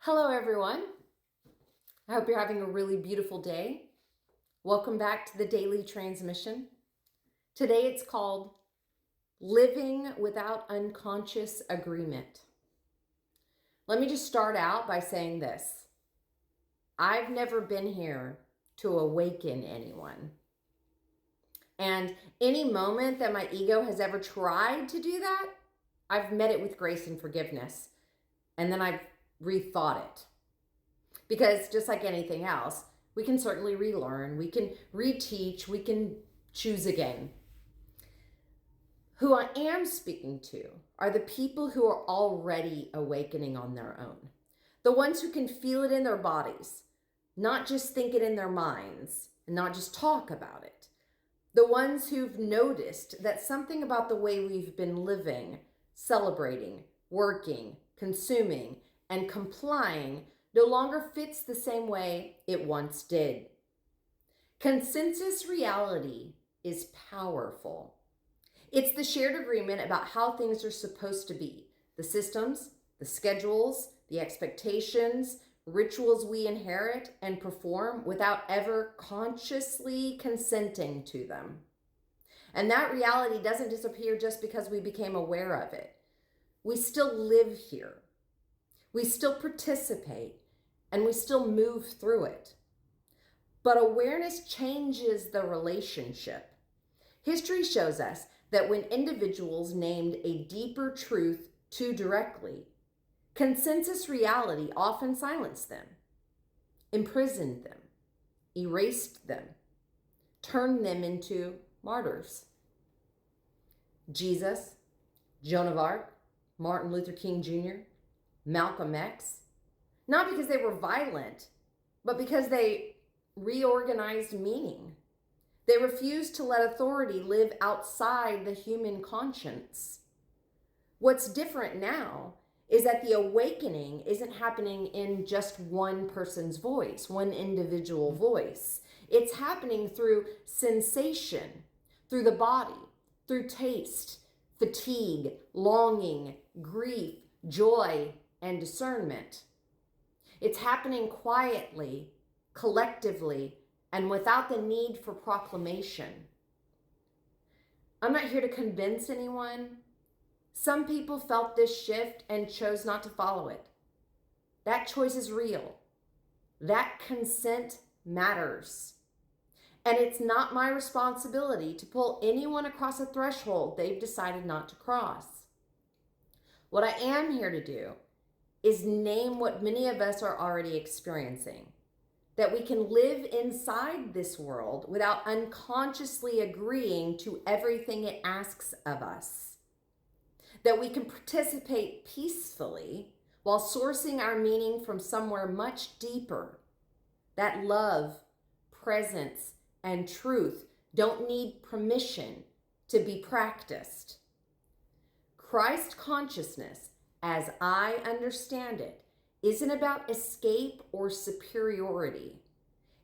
Hello, everyone. I hope you're having a really beautiful day. Welcome back to the daily transmission. Today it's called Living Without Unconscious Agreement. Let me just start out by saying this. I've never been here to awaken anyone. And any moment that my ego has ever tried to do that, I've met it with grace and forgiveness. And then I've rethought it. Because just like anything else, we can certainly relearn, we can reteach, we can choose again. Who I am speaking to are the people who are already awakening on their own. The ones who can feel it in their bodies, not just think it in their minds, and not just talk about it. The ones who've noticed that something about the way we've been living, celebrating, working, consuming, and complying no longer fits the same way it once did. Consensus reality is powerful. It's the shared agreement about how things are supposed to be. The systems, the schedules, the expectations, rituals we inherit and perform without ever consciously consenting to them. And that reality doesn't disappear just because we became aware of it. We still live here. We still participate, and we still move through it. But awareness changes the relationship. History shows us that when individuals named a deeper truth too directly, consensus reality often silenced them, imprisoned them, erased them, turned them into martyrs. Jesus, Joan of Arc, Martin Luther King Jr., Malcolm X, not because they were violent, but because they reorganized meaning. They refused to let authority live outside the human conscience. What's different now is that the awakening isn't happening in just one person's voice, one individual voice. It's happening through sensation, through the body, through taste, fatigue, longing, grief, joy, and discernment. It's happening quietly, collectively, and without the need for proclamation. I'm not here to convince anyone. Some people felt this shift and chose not to follow it. That choice is real. That consent matters. And it's not my responsibility to pull anyone across a threshold they've decided not to cross. What I am here to do is name what many of us are already experiencing. That we can live inside this world without unconsciously agreeing to everything it asks of us. That we can participate peacefully while sourcing our meaning from somewhere much deeper. That love, presence, and truth don't need permission to be practiced. Christ consciousness, as I understand it, isn't about escape or superiority.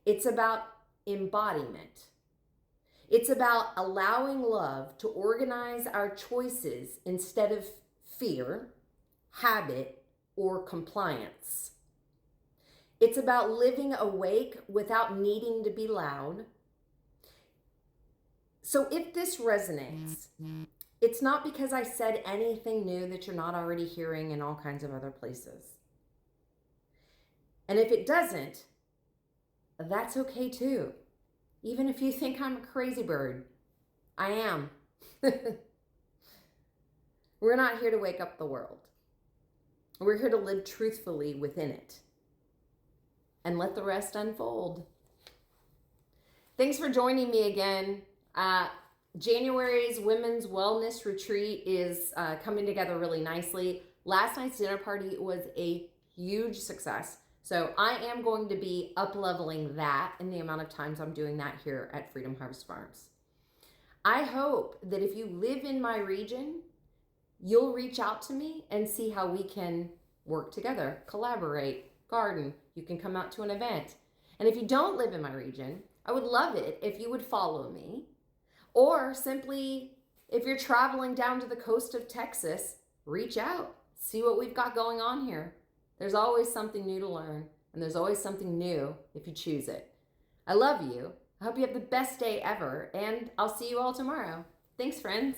It's about embodiment. It's about allowing love to organize our choices instead of fear, habit, or compliance. It's about living awake without needing to be loud. So if this resonates, it's not because I said anything new that you're not already hearing in all kinds of other places. And if it doesn't, that's okay too. Even if you think I'm a crazy bird, I am. We're not here to wake up the world. We're here to live truthfully within it and let the rest unfold. Thanks for joining me again. January's Women's Wellness Retreat is coming together really nicely. Last night's dinner party was a huge success. So I am going to be up-leveling that in the amount of times I'm doing that here at Freedom Harvest Farms. I hope that if you live in my region, you'll reach out to me and see how we can work together, collaborate, garden. You can come out to an event. And if you don't live in my region, I would love it if you would follow me. Or simply, if you're traveling down to the coast of Texas, reach out, see what we've got going on here. There's always something new to learn, and there's always something new if you choose it. I love you. I hope you have the best day ever, and I'll see you all tomorrow. Thanks, friends.